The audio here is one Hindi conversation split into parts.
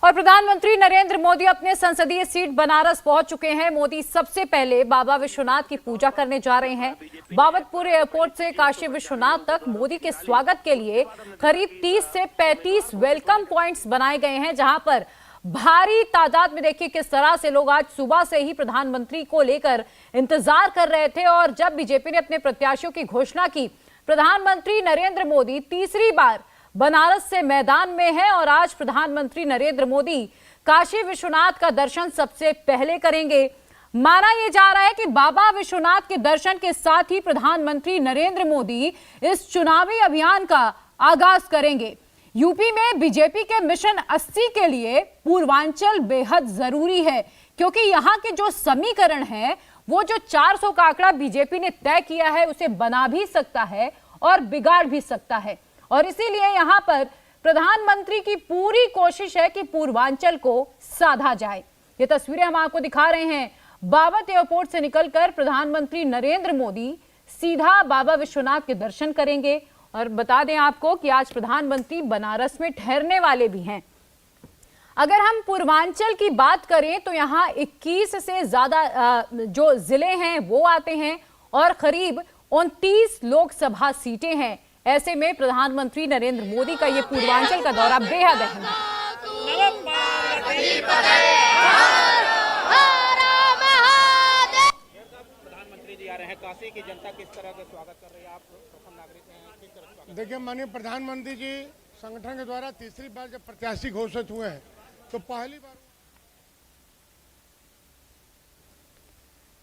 और प्रधानमंत्री नरेंद्र मोदी अपने संसदीय सीट बनारस पहुंच चुके हैं। मोदी सबसे पहले बाबा विश्वनाथ की पूजा करने जा रहे हैं। बाबतपुर एयरपोर्ट से काशी विश्वनाथ तक मोदी के स्वागत के लिए करीब 30 से 35 वेलकम पॉइंट्स बनाए गए हैं, जहां पर भारी तादाद में देखिए किस तरह से लोग आज सुबह से ही प्रधानमंत्री को लेकर इंतजार कर रहे थे। और जब बीजेपी ने अपने प्रत्याशियों की घोषणा की, प्रधानमंत्री नरेंद्र मोदी तीसरी बार बनारस से मैदान में है और आज प्रधानमंत्री नरेंद्र मोदी काशी विश्वनाथ का दर्शन सबसे पहले करेंगे। माना यह जा रहा है कि बाबा विश्वनाथ के दर्शन के साथ ही प्रधानमंत्री नरेंद्र मोदी इस चुनावी अभियान का आगाज करेंगे। यूपी में बीजेपी के मिशन 80 के लिए पूर्वांचल बेहद जरूरी है, क्योंकि यहां के जो समीकरण है वो जो 400 का आंकड़ा बीजेपी ने तय किया है उसे बना भी सकता है और बिगाड़ भी सकता है। और इसीलिए यहां पर प्रधानमंत्री की पूरी कोशिश है कि पूर्वांचल को साधा जाए। ये तस्वीरें हम आपको दिखा रहे हैं। बाबत एयरपोर्ट से निकलकर प्रधानमंत्री नरेंद्र मोदी सीधा बाबा विश्वनाथ के दर्शन करेंगे। और बता दें आपको कि आज प्रधानमंत्री बनारस में ठहरने वाले भी हैं। अगर हम पूर्वांचल की बात करें तो यहाँ 21 से ज्यादा जो जिले हैं वो आते हैं और करीब 29 लोकसभा सीटें हैं। ऐसे में प्रधानमंत्री नरेंद्र मोदी का ये पूर्वांचल का दौरा बेहद अहम है। प्रधानमंत्री जी आ रहे हैं, काशी की जनता किस तरह का स्वागत कर रही है? आप प्रथम नागरिक हैं, किस तरह स्वागत? देखिए, माननीय प्रधानमंत्री जी संगठन के द्वारा तीसरी बार जब प्रत्याशी घोषित हुए हैं तो पहली बार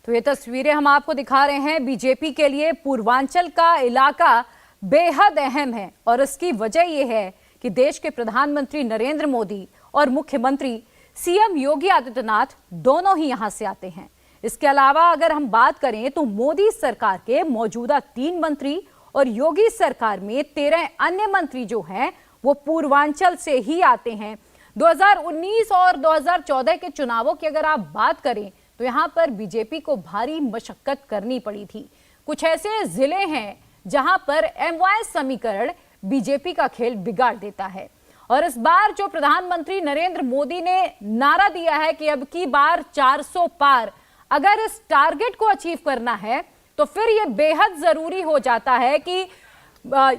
तो ये तस्वीरें हम आपको दिखा रहे हैं। बीजेपी के लिए पूर्वांचल का इलाका बेहद अहम है और इसकी वजह यह है कि देश के प्रधानमंत्री नरेंद्र मोदी और मुख्यमंत्री सीएम योगी आदित्यनाथ दोनों ही यहां से आते हैं। इसके अलावा अगर हम बात करें तो मोदी सरकार के मौजूदा 3 मंत्री और योगी सरकार में 13 अन्य मंत्री जो हैं वो पूर्वांचल से ही आते हैं। 2019 और 2014 के चुनावों की अगर आप बात करें तो यहां पर बीजेपी को भारी मशक्कत करनी पड़ी थी। कुछ ऐसे जिले हैं जहां पर एमवाय समीकरण बीजेपी का खेल बिगाड़ देता है। और इस बार जो प्रधानमंत्री नरेंद्र मोदी ने नारा दिया है कि अब की बार 400 पार, अगर इस टारगेट को अचीव करना है तो फिर यह बेहद जरूरी हो जाता है कि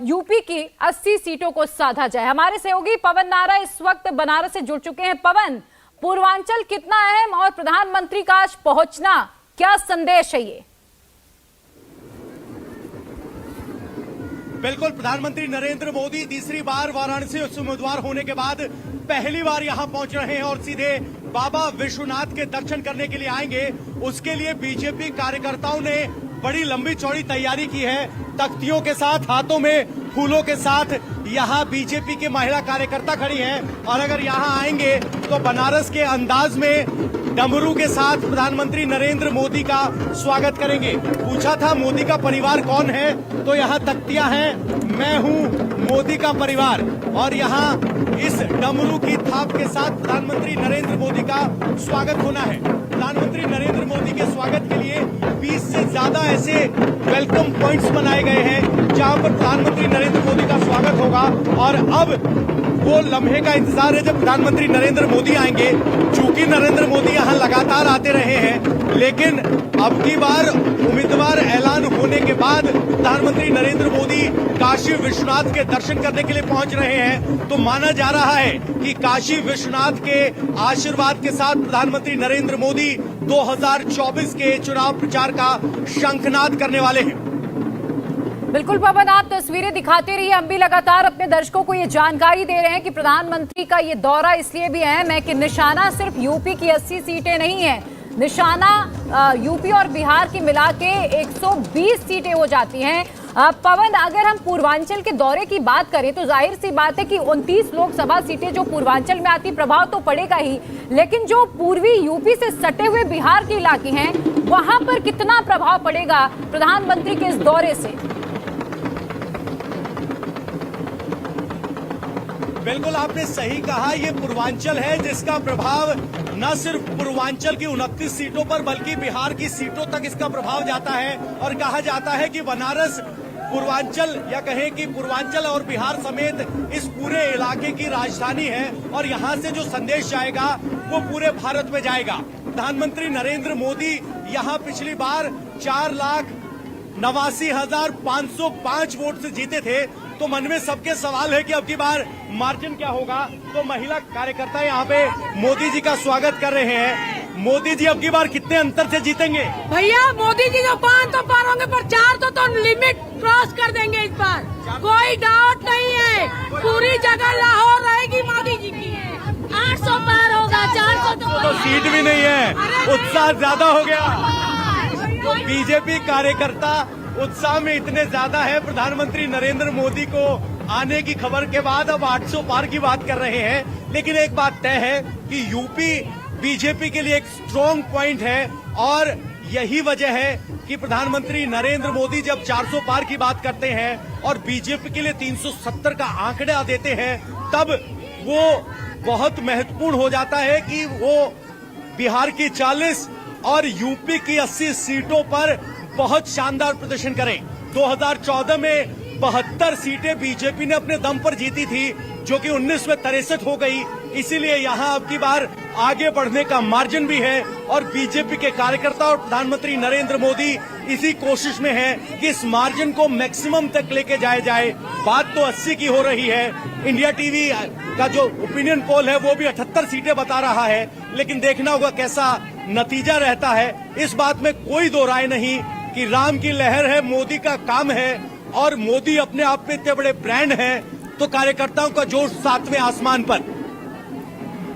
यूपी की 80 सीटों को साधा जाए। हमारे सहयोगी पवन नारा इस वक्त बनारस से जुड़ चुके हैं। पवन, पूर्वांचल कितना अहम और प्रधानमंत्री का आज पहुंचना क्या संदेश है ये? बिल्कुल, प्रधानमंत्री नरेंद्र मोदी तीसरी बार वाराणसी से उम्मीदवार होने के बाद पहली बार यहां पहुंच रहे हैं और सीधे बाबा विश्वनाथ के दर्शन करने के लिए आएंगे। उसके लिए बीजेपी कार्यकर्ताओं ने बड़ी लंबी चौड़ी तैयारी की है। तख्तियों के साथ, हाथों में फूलों के साथ यहाँ बीजेपी के महिला कार्यकर्ता खड़ी हैं और अगर यहाँ आएंगे तो बनारस के अंदाज में डमरू के साथ प्रधानमंत्री नरेंद्र मोदी का स्वागत करेंगे। पूछा था मोदी का परिवार कौन है, तो यहाँ तख्तियां हैं, मैं हूँ मोदी का परिवार। और यहाँ इस डमरू की थाप के साथ प्रधानमंत्री नरेंद्र मोदी का स्वागत होना है। प्रधानमंत्री नरेंद्र मोदी के स्वागत के लिए 20 से ज्यादा ऐसे वेलकम पॉइंट्स बनाए गए हैं जहां पर प्रधानमंत्री नरेंद्र मोदी का स्वागत होगा। और अब वो लम्हे का इंतजार है जब प्रधानमंत्री नरेंद्र मोदी आएंगे। चूंकि नरेंद्र मोदी यहाँ लगातार आते रहे हैं, लेकिन अब की बार उम्मीदवार ऐलान होने के बाद प्रधानमंत्री नरेंद्र मोदी काशी विश्वनाथ के दर्शन करने के लिए पहुंच रहे हैं। तो माना जा रहा है कि काशी विश्वनाथ के आशीर्वाद के साथ प्रधानमंत्री नरेंद्र मोदी 2024 के चुनाव प्रचार का शंखनाद करने वाले हैं। बिल्कुल पवन, आप तस्वीरें दिखाते रहिए। हम भी लगातार अपने दर्शकों को ये जानकारी दे रहे हैं कि प्रधानमंत्री का ये दौरा इसलिए भी अहम है कि निशाना सिर्फ यूपी की 80 सीटें नहीं है, निशाना यूपी और बिहार की मिला के 120 सीटें हो जाती हैं। पवन, अगर हम पूर्वांचल के दौरे की बात करें तो जाहिर सी बात है कि 29 लोकसभा सीटें जो पूर्वांचल में आती, प्रभाव तो पड़ेगा ही, लेकिन जो पूर्वी यूपी से सटे हुए बिहार के इलाके हैं वहां पर कितना प्रभाव पड़ेगा प्रधानमंत्री के इस दौरे से? बिल्कुल, आपने सही कहा, ये पूर्वांचल है जिसका प्रभाव न सिर्फ पूर्वांचल की 29 सीटों पर बल्कि बिहार की सीटों तक इसका प्रभाव जाता है। और कहा जाता है कि बनारस पूर्वांचल या कहें कि पूर्वांचल और बिहार समेत इस पूरे इलाके की राजधानी है और यहाँ से जो संदेश जाएगा वो पूरे भारत में जाएगा। प्रधानमंत्री नरेंद्र मोदी यहाँ पिछली बार 4,89,505 वोट से जीते थे, तो मन में सबके सवाल है कि अब की बार मार्जिन क्या होगा। तो महिला कार्यकर्ता यहाँ पे मोदी जी का स्वागत कर रहे हैं। मोदी जी अब की बार कितने अंतर से जीतेंगे? भैया मोदी जी तो 5 तो पार होंगे, पर 4 तो लिमिट क्रॉस कर देंगे इस बार, कोई डाउट नहीं है। पूरी जगह लाहौर रहेगी मोदी जी की। 800 पार होगा, 400 तो सीट भी नहीं है, उत्साह ज्यादा हो गया। बीजेपी कार्यकर्ता उत्साह में इतने ज्यादा है, प्रधानमंत्री नरेंद्र मोदी को आने की खबर के बाद अब 800 पार की बात कर रहे हैं। लेकिन एक बात तय है कि यूपी बीजेपी के लिए एक स्ट्रॉन्ग पॉइंट है और यही वजह है कि प्रधानमंत्री नरेंद्र मोदी जब 400 पार की बात करते हैं और बीजेपी के लिए 370 का आंकड़ा देते हैं, तब वो बहुत महत्वपूर्ण हो जाता है कि वो बिहार की 40 और यूपी की 80 सीटों पर बहुत शानदार प्रदर्शन करें। 2014 में 72 सीटें बीजेपी ने अपने दम पर जीती थी, जो कि 19 में 63 हो गई। इसीलिए यहाँ अब की बार आगे बढ़ने का मार्जिन भी है और बीजेपी के कार्यकर्ता और प्रधानमंत्री नरेंद्र मोदी इसी कोशिश में है कि इस मार्जिन को मैक्सिमम तक लेके जाया जाए। बात तो 80 की हो रही है। इंडिया टीवी का जो ओपिनियन पोल है वो भी 78 सीटें बता रहा है, लेकिन देखना होगा कैसा नतीजा रहता है। इस बात में कोई दो राय नहीं कि राम की लहर है, मोदी का काम है और मोदी अपने आप में इतने बड़े ब्रांड हैं, तो कार्यकर्ताओं का जोश 7वें आसमान पर।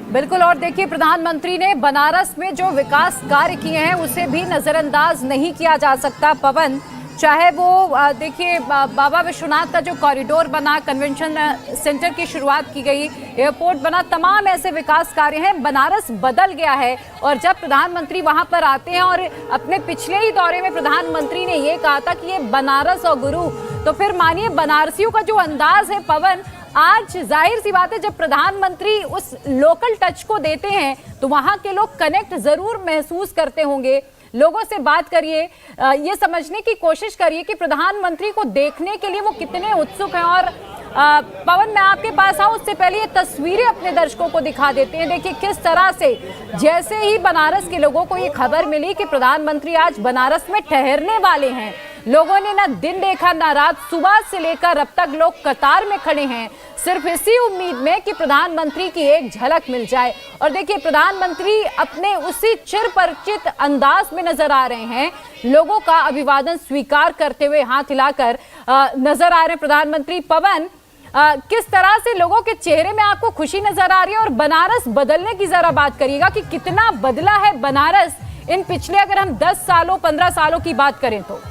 बिल्कुल। और देखिए, प्रधानमंत्री ने बनारस में जो विकास कार्य किए हैं उसे भी नजरअंदाज नहीं किया जा सकता पवन। चाहे वो देखिए बाबा विश्वनाथ का जो कॉरिडोर बना, कन्वेंशन सेंटर की शुरुआत की गई, एयरपोर्ट बना, तमाम ऐसे विकास कार्य हैं। बनारस बदल गया है और जब प्रधानमंत्री वहां पर आते हैं, और अपने पिछले ही दौरे में प्रधानमंत्री ने ये कहा था कि ये बनारस और गुरु, तो फिर मानिए बनारसियों का जो अंदाज है पवन, आज जाहिर सी बात है जब प्रधानमंत्री उस लोकल टच को देते हैं तो वहां के लोग कनेक्ट जरूर महसूस करते होंगे। लोगों से बात करिए, ये समझने की कोशिश करिए कि प्रधानमंत्री को देखने के लिए वो कितने उत्सुक हैं। और पवन, मैं आपके पास आऊं उससे पहले ये तस्वीरें अपने दर्शकों को दिखा देते हैं। देखिए किस तरह से जैसे ही बनारस के लोगों को ये खबर मिली कि प्रधानमंत्री आज बनारस में ठहरने वाले हैं, लोगों ने ना दिन देखा ना रात, सुबह से लेकर अब तक लोग कतार में खड़े हैं, सिर्फ इसी उम्मीद में कि प्रधानमंत्री की एक झलक मिल जाए। और देखिए प्रधानमंत्री अपने उसी चिर परिचित अंदाज में नजर आ रहे हैं, लोगों का अभिवादन स्वीकार करते हुए हाथ हिलाकर नजर आ रहे हैं प्रधानमंत्री। पवन, किस तरह से लोगों के चेहरे में आपको खुशी नजर आ रही है? और बनारस बदलने की जरा बात करिएगा कि कितना बदला है बनारस इन पिछले, अगर हम 10 सालों 15 सालों की बात करें तो।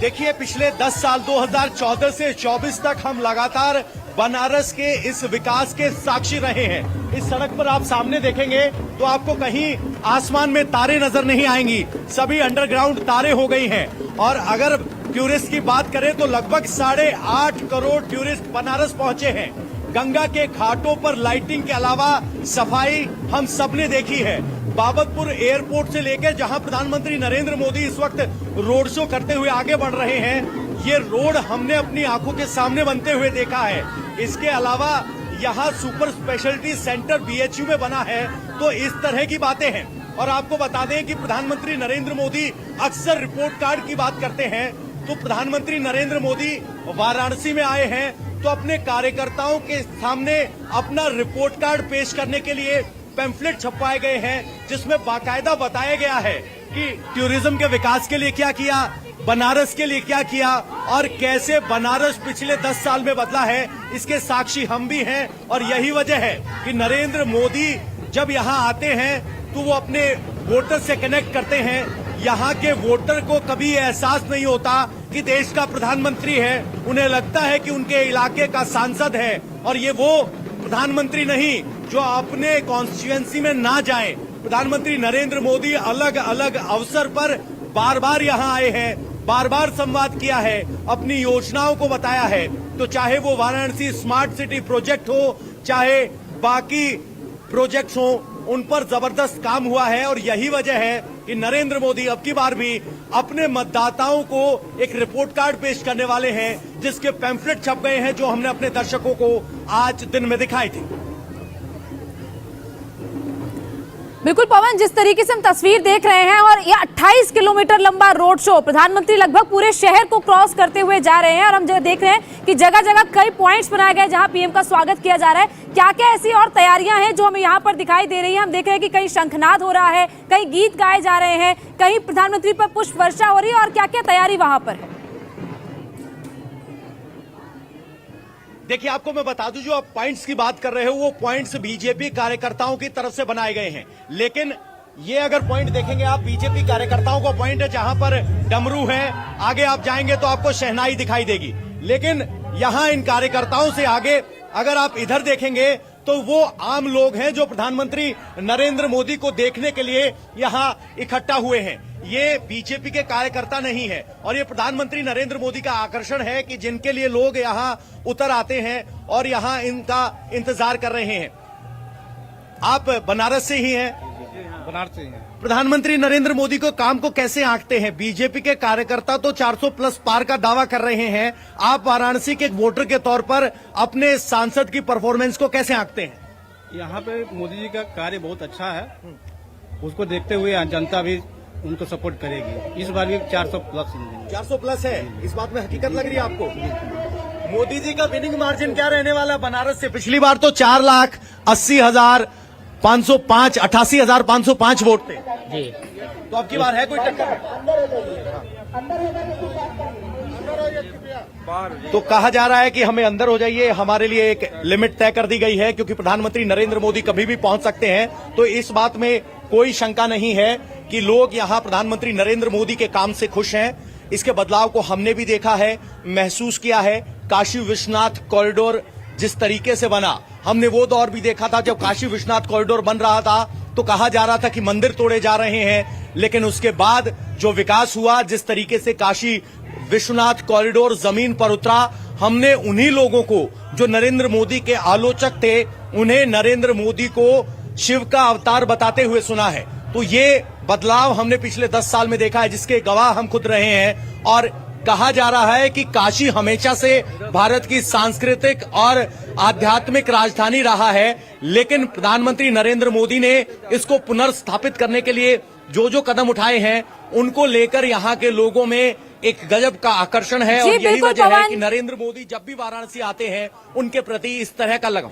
देखिए पिछले 10 साल 2014 से 24 तक हम लगातार बनारस के इस विकास के साक्षी रहे हैं। इस सड़क पर आप सामने देखेंगे तो आपको कहीं आसमान में तारे नजर नहीं आएंगी, सभी अंडरग्राउंड तारे हो गई हैं। और अगर टूरिस्ट की बात करें तो लगभग 8.5 करोड़ टूरिस्ट बनारस पहुंचे हैं। गंगा के घाटों पर लाइटिंग के अलावा सफाई हम सबने देखी है। बाबतपुर एयरपोर्ट से लेकर जहां प्रधानमंत्री नरेंद्र मोदी इस वक्त रोड शो करते हुए आगे बढ़ रहे हैं, ये रोड हमने अपनी आंखों के सामने बनते हुए देखा है। इसके अलावा यहाँ सुपर स्पेशलिटी सेंटर बीएचयू में बना है। तो इस तरह की बातें हैं। और आपको बता दें कि प्रधानमंत्री नरेंद्र मोदी अक्सर रिपोर्ट कार्ड की बात करते हैं, तो प्रधानमंत्री नरेंद्र मोदी वाराणसी में आए हैं तो अपने कार्यकर्ताओं के सामने अपना रिपोर्ट कार्ड पेश करने के लिए पैम्फलेट छपवाए गए हैं, जिसमें बाकायदा बताया गया है कि टूरिज्म के विकास के लिए क्या किया, बनारस के लिए क्या किया और कैसे बनारस पिछले 10 साल में बदला है। इसके साक्षी हम भी हैं। और यही वजह है कि नरेंद्र मोदी जब यहाँ आते हैं तो वो अपने वोटर से कनेक्ट करते हैं। यहाँ के वोटर को कभी एहसास नहीं होता कि देश का प्रधानमंत्री है, उन्हें लगता है कि उनके इलाके का सांसद है। और ये वो प्रधानमंत्री नहीं जो अपने कॉन्स्टिट्यूएंसी में ना जाए। प्रधानमंत्री नरेंद्र मोदी अलग अलग अवसर पर बार बार यहाँ आए हैं, बार बार संवाद किया है, अपनी योजनाओं को बताया है। तो चाहे वो वाराणसी स्मार्ट सिटी प्रोजेक्ट हो, चाहे बाकी प्रोजेक्ट्स हो, उन पर जबरदस्त काम हुआ है। और यही वजह है कि नरेंद्र मोदी अब की बार भी अपने मतदाताओं को एक रिपोर्ट कार्ड पेश करने वाले हैं, जिसके पैम्फलेट छप गए हैं, जो हमने अपने दर्शकों को आज दिन में दिखाई थी। बिल्कुल पवन, जिस तरीके से हम तस्वीर देख रहे हैं और ये 28 किलोमीटर लंबा रोड शो, प्रधानमंत्री लगभग पूरे शहर को क्रॉस करते हुए जा रहे हैं और हम जो देख रहे हैं कि जगह जगह कई पॉइंट्स बनाए गए जहां पीएम का स्वागत किया जा रहा है। क्या क्या ऐसी और तैयारियां हैं जो हमें यहाँ पर दिखाई दे रही है? हम देख रहे हैं कि कहीं शंखनाद हो रहा है, कहीं गीत गाए जा रहे हैं, कहीं प्रधानमंत्री पर पुष्प वर्षा हो रही है, और क्या क्या तैयारी वहां पर है? देखिए, आपको मैं बता दूं, जो आप पॉइंट्स की बात कर रहे हो वो पॉइंट्स बीजेपी कार्यकर्ताओं की तरफ से बनाए गए हैं, लेकिन ये अगर पॉइंट देखेंगे आप, बीजेपी कार्यकर्ताओं का पॉइंट है जहां पर डमरू है। आगे आप जाएंगे तो आपको शहनाई दिखाई देगी, लेकिन यहां इन कार्यकर्ताओं से आगे अगर आप इधर देखेंगे तो वो आम लोग हैं जो प्रधानमंत्री नरेंद्र मोदी को देखने के लिए यहां इकट्ठा हुए हैं। ये बीजेपी के कार्यकर्ता नहीं है, और ये प्रधानमंत्री नरेंद्र मोदी का आकर्षण है कि जिनके लिए लोग यहां उतर आते हैं और यहां इनका इंतजार कर रहे हैं। आप बनारस से ही हैं? बनारस से ही हैं। प्रधानमंत्री नरेंद्र मोदी को काम को कैसे आंकते हैं? बीजेपी के कार्यकर्ता तो 400 प्लस पार का दावा कर रहे हैं, आप वाराणसी के एक वोटर के तौर पर अपने सांसद की परफॉर्मेंस को कैसे आंकते हैं? यहाँ पे मोदी जी का कार्य बहुत अच्छा है, उसको देखते हुए जनता भी उनको सपोर्ट करेगी। इस बार भी 400 प्लस 400 प्लस है, इस बात में हकीकत लग रही है आपको? मोदी जी का विनिंग मार्जिन क्या रहने वाला है बनारस से? पिछली बार तो 4,80,505 88,505 वोट थे जी, तो अब की बार है कोई टक्कर? तो कहा जा रहा है कि हमें अंदर हो जाइए, हमारे लिए एक लिमिट तय कर दी गई है, क्योंकि प्रधानमंत्री नरेंद्र मोदी कभी भी पहुंच सकते हैं। तो इस बात में कोई शंका नहीं है कि लोग यहां प्रधानमंत्री नरेंद्र मोदी के काम से खुश हैं। इसके बदलाव को हमने भी देखा है, महसूस किया है। काशी विश्वनाथ कॉरिडोर जिस तरीके से बना, हमने वो दौर भी देखा था जब काशी विश्वनाथ कॉरिडोर बन रहा था तो कहा जा रहा था कि मंदिर तोड़े जा रहे हैं, लेकिन उसके बाद जो विकास हुआ, जिस तरीके से काशी विश्वनाथ कॉरिडोर जमीन पर उतरा, हमने उन्हीं लोगों को जो नरेंद्र मोदी के आलोचक थे, उन्हें नरेंद्र मोदी को शिव का अवतार बताते हुए सुना है। तो ये बदलाव हमने पिछले 10 साल में देखा है, जिसके गवाह हम खुद रहे हैं। और कहा जा रहा है कि काशी हमेशा से भारत की सांस्कृतिक और आध्यात्मिक राजधानी रहा है, लेकिन प्रधानमंत्री नरेंद्र मोदी ने इसको पुनर्स्थापित करने के लिए जो जो कदम उठाए हैं, उनको लेकर यहाँ के लोगों में एक गजब का आकर्षण है। और यही वजह है कि नरेंद्र मोदी जब भी वाराणसी आते हैं, उनके प्रति इस तरह का लगाव।